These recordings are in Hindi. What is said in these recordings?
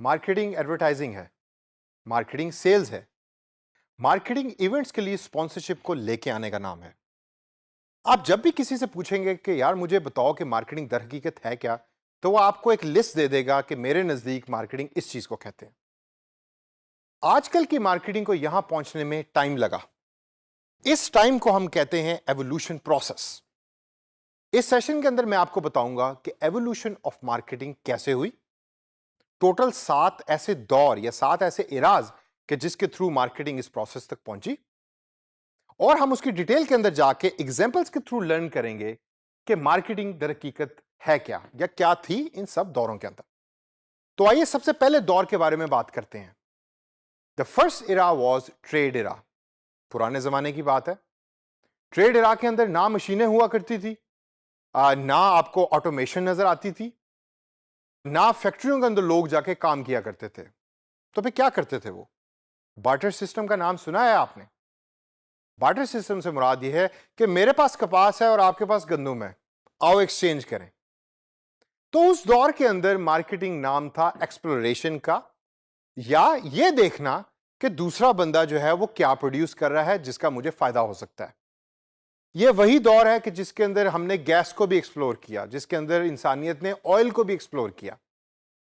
मार्केटिंग एडवर्टाइजिंग है, मार्केटिंग सेल्स है, मार्केटिंग इवेंट्स के लिए स्पॉन्सरशिप को लेके आने का नाम है। आप जब भी किसी से पूछेंगे कि यार मुझे बताओ कि मार्केटिंग दर हकीकत है क्या, तो वो आपको एक लिस्ट दे देगा कि मेरे नजदीक मार्केटिंग इस चीज को कहते हैं। आजकल की मार्केटिंग को यहां पहुंचने में टाइम लगा। इस टाइम को हम कहते हैं एवोल्यूशन प्रोसेस। इस सेशन के अंदर मैं आपको बताऊंगा कि एवोल्यूशन ऑफ मार्केटिंग कैसे हुई। टोटल 7 ऐसे दौर या 7 ऐसे इराज कि जिसके थ्रू मार्केटिंग इस प्रोसेस तक पहुंची, और हम उसकी डिटेल के अंदर जाके एग्जांपल्स के थ्रू लर्न करेंगे कि मार्केटिंग दर हकीकत है क्या या क्या थी इन सब दौरों के अंदर। तो आइए सबसे पहले दौर के बारे में बात करते हैं। The first era was trade era. पुराने जमाने की बात है। ट्रेड इरा के अंदर ना मशीनें हुआ करती थी, ना आपको ऑटोमेशन नजर आती थी, ना फैक्ट्रियों के अंदर लोग जाके काम किया करते थे। तो फिर क्या करते थे वो? बार्टर सिस्टम का नाम सुना है आपने? बार्टर सिस्टम से मुराद यह है कि मेरे पास कपास है और आपके पास गंदम है, आओ एक्सचेंज करें। तो उस दौर के अंदर मार्केटिंग नाम था एक्सप्लोरेशन का, या यह देखना कि दूसरा बंदा जो है वो क्या प्रोड्यूस कर रहा है जिसका मुझे फायदा हो सकता है। यह वही दौर है कि जिसके अंदर हमने गैस को भी एक्सप्लोर किया, जिसके अंदर इंसानियत ने ऑयल को भी एक्सप्लोर किया।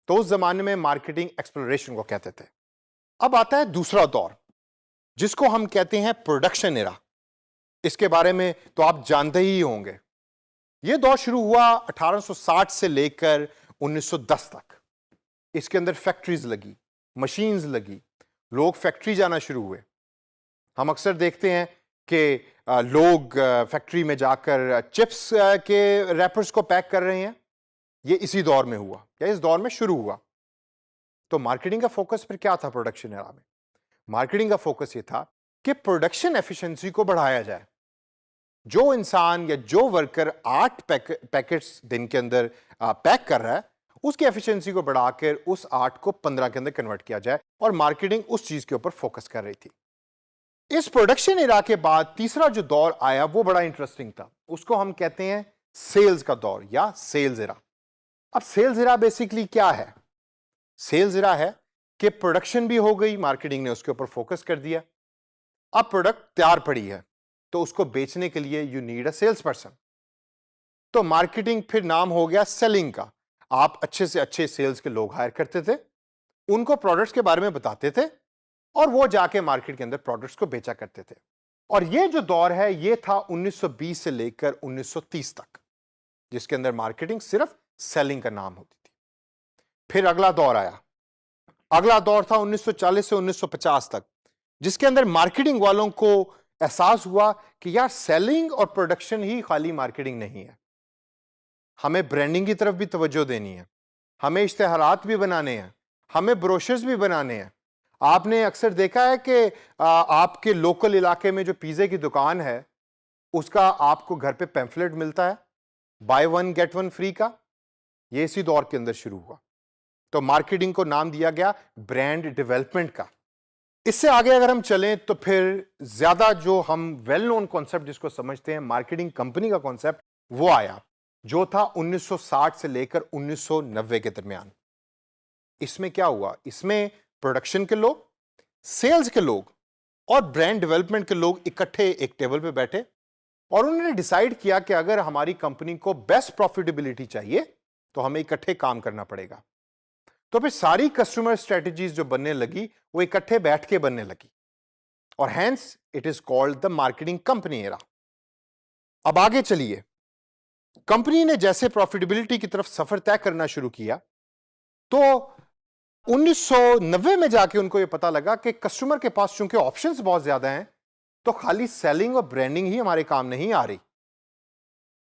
तो उस जमाने में मार्केटिंग एक्सप्लोरेशन को कहते थे। अब आता है दूसरा दौर जिसको हम कहते हैं प्रोडक्शन एरा। इसके बारे में तो आप जानते ही होंगे। यह दौर शुरू हुआ 1860 से लेकर 1910 तक। इसके अंदर फैक्ट्रीज लगी, मशीन्स लगी, लोग फैक्ट्री जाना शुरू हुए। हम अक्सर देखते हैं कि लोग फैक्ट्री में जाकर चिप्स के रैपर्स को पैक कर रहे हैं। यह इसी दौर में हुआ या इस दौर में शुरू हुआ। तो मार्केटिंग का फोकस फिर क्या था प्रोडक्शन एरा में? मार्केटिंग का फोकस यह था कि प्रोडक्शन एफिशिएंसी को बढ़ाया जाए। जो इंसान या जो वर्कर 8 पैकेट्स दिन के अंदर पैक कर रहा है, उसकी एफिशिएंसी को बढ़ाकर उस 8 को 15 के अंदर कन्वर्ट किया जाए, और मार्केटिंग उस चीज के ऊपर फोकस कर रही थी। इस प्रोडक्शन एरा के बाद तीसरा जो दौर आया वो बड़ा इंटरेस्टिंग था। उसको हम कहते हैं सेल्स का दौर या सेल्स एरा। अब सेल्स एरा बेसिकली क्या है? सेल्स एरा है कि प्रोडक्शन भी हो गई, मार्केटिंग ने उसके ऊपर फोकस कर दिया। अब प्रोडक्ट तैयार पड़ी है तो उसको बेचने के लिए you need a sales person. तो मार्केटिंग फिर नाम हो गया सेलिंग का। आप अच्छे से अच्छे सेल्स के लोग हायर करते थे, उनको प्रोडक्ट्स के बारे में बताते थे, और वो जाके मार्केट के अंदर प्रोडक्ट्स को बेचा करते थे। और ये जो दौर है ये था 1920 से लेकर 1930 तक, जिसके अंदर मार्केटिंग सिर्फ सेलिंग का नाम होती थी। फिर अगला दौर आया। अगला दौर था 1940 से 1950 तक, जिसके अंदर मार्केटिंग वालों को एहसास हुआ कि यार सेलिंग और प्रोडक्शन ही खाली मार्केटिंग नहीं है, हमें ब्रांडिंग की तरफ भी तवज्जो देनी है, हमें इश्तिहारात भी बनाने हैं, हमें ब्रोशर्स भी बनाने हैं। आपने अक्सर देखा है कि आपके लोकल इलाके में जो पिज़्ज़े की दुकान है उसका आपको घर पे पैम्फलेट मिलता है, by one get one free का। ये इसी दौर के अंदर शुरू हुआ। तो मार्केटिंग को नाम दिया गया ब्रांड डेवलपमेंट का। इससे आगे अगर हम चलें तो फिर ज्यादा जो हम वेल नोन कॉन्सेप्ट जिसको समझते हैं मार्केटिंग कंपनी का कॉन्सेप्ट, वो आया जो था 1960 से लेकर 1990 के दरमियान। इसमें क्या हुआ? इसमें प्रोडक्शन के लोग, सेल्स के लोग और ब्रांड डेवलपमेंट के लोग इकट्ठे एक टेबल पे बैठे, और उन्होंने डिसाइड किया कि अगर हमारी कंपनी को बेस्ट प्रॉफिटेबिलिटी चाहिए तो हमें इकट्ठे काम करना पड़ेगा। तो फिर सारी कस्टमर स्ट्रेटजीज जो बनने लगी वो इकट्ठे बैठ के बनने लगी, और hence it is called the marketing company era. अब आगे चलिए। कंपनी ने जैसे प्रॉफिटेबिलिटी की तरफ सफर तय करना शुरू किया, तो 1990 में जाके उनको यह पता लगा कि कस्टमर के पास चूंकि ऑप्शंस बहुत ज्यादा हैं, तो खाली सेलिंग और ब्रांडिंग ही हमारे काम नहीं आ रही।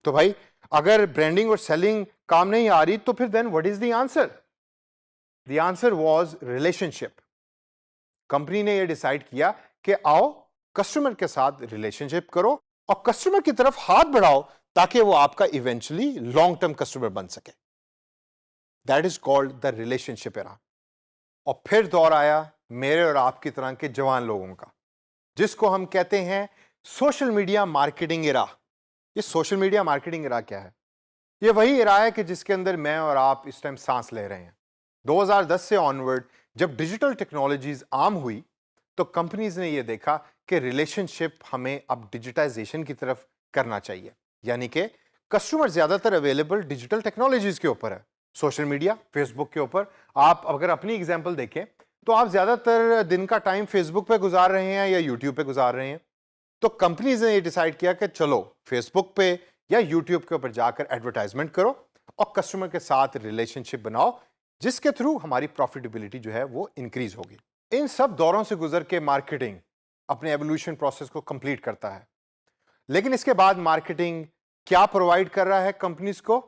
तो भाई अगर ब्रांडिंग और सेलिंग काम नहीं आ रही तो फिर then what is the answer? The answer was relationship. Company ने यह डिसाइड किया कि आओ कस्टमर के साथ रिलेशनशिप करो और कस्टमर की तरफ हाथ बढ़ाओ ताकि वो आपका इवेंचुअली लॉन्ग टर्म कस्टमर बन सके। That is called the relationship era. और फिर दौर आया मेरे और आपकी तरह के जवान लोगों का, जिसको हम कहते हैं सोशल मीडिया मार्केटिंग एरा। ये सोशल मीडिया मार्केटिंग एरा क्या है? ये वही एरा है कि जिसके अंदर मैं और आप इस टाइम सांस ले रहे हैं। 2010 से ऑनवर्ड जब डिजिटल टेक्नोलॉजीज आम हुई तो कंपनीज ने यह देखा कि रिलेशनशिप हमें अब डिजिटाइजेशन की तरफ करना चाहिए, यानी कि कस्टमर ज्यादातर अवेलेबल डिजिटल टेक्नोलॉजीज के ऊपर है, सोशल मीडिया, फेसबुक के ऊपर। आप अगर अपनी एग्जांपल देखें तो आप ज्यादातर दिन का टाइम फेसबुक पे गुजार रहे हैं या यूट्यूब पे गुजार रहे हैं। तो कंपनीज ने ये डिसाइड किया कि चलो फेसबुक पे या यूट्यूब के ऊपर जाकर एडवर्टाइजमेंट करो और कस्टमर के साथ रिलेशनशिप बनाओ, जिसके थ्रू हमारी प्रॉफिटेबिलिटी जो है वो इंक्रीज होगी। इन सब दौरों से गुजर के मार्केटिंग अपने एवोल्यूशन प्रोसेस को कंप्लीट करता है। लेकिन इसके बाद मार्केटिंग क्या प्रोवाइड कर रहा है कंपनीज को,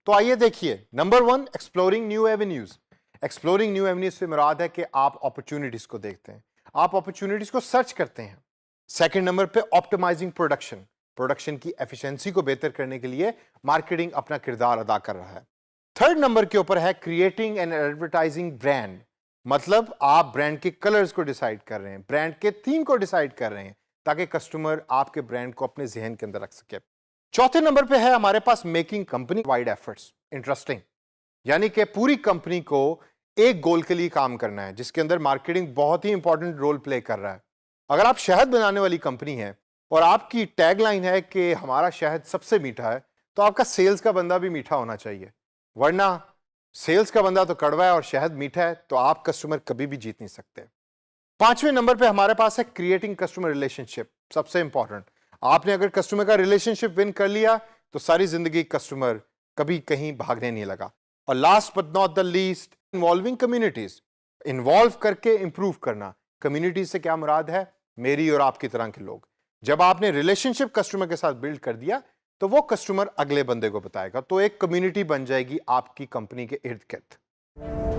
तो आइए देखिए। Number 1, exploring new avenues. Exploring new avenues से मुराद है कि आप अपॉर्चुनिटीज को देखते हैं, आप अपॉर्चुनिटीज को सर्च करते हैं। सेकंड नंबर पे ऑप्टिमाइजिंग प्रोडक्शन, प्रोडक्शन की एफिशिएंसी को बेहतर करने के लिए मार्केटिंग अपना किरदार अदा कर रहा है। थर्ड नंबर के ऊपर है क्रिएटिंग एंड एडवर्टाइजिंग ब्रांड, मतलब आप ब्रांड के कलर्स को डिसाइड कर रहे हैं, ब्रांड के थीम को डिसाइड कर रहे हैं ताकि कस्टमर आपके ब्रांड को अपने जहन के अंदर रख सके। चौथे नंबर पे है हमारे पास making company wide efforts interesting, यानी कि पूरी कंपनी को एक गोल के लिए काम करना है, जिसके अंदर मार्केटिंग बहुत ही इंपॉर्टेंट रोल प्ले कर रहा है। अगर आप शहद बनाने वाली कंपनी है और आपकी टैगलाइन है कि हमारा शहद सबसे मीठा है, तो आपका सेल्स का बंदा भी मीठा होना चाहिए, वरना सेल्स का बंदा तो कड़वा है और शहद मीठा है तो आप कस्टमर कभी भी जीत नहीं सकते। पांचवें नंबर पे हमारे पास है क्रिएटिंग कस्टमर रिलेशनशिप, सबसे इंपॉर्टेंट। आपने अगर कस्टमर का रिलेशनशिप विन कर लिया तो सारी जिंदगी कस्टमर कभी कहीं भागने नहीं लगा। और last but not the least, involving communities, involve करके इंप्रूव करना। कम्युनिटी से क्या मुराद है, मेरी और आपकी तरह के लोग। जब आपने रिलेशनशिप कस्टमर के साथ बिल्ड कर दिया तो वो कस्टमर अगले बंदे को बताएगा, तो एक कम्युनिटी बन जाएगी आपकी कंपनी के इर्द गिर्द।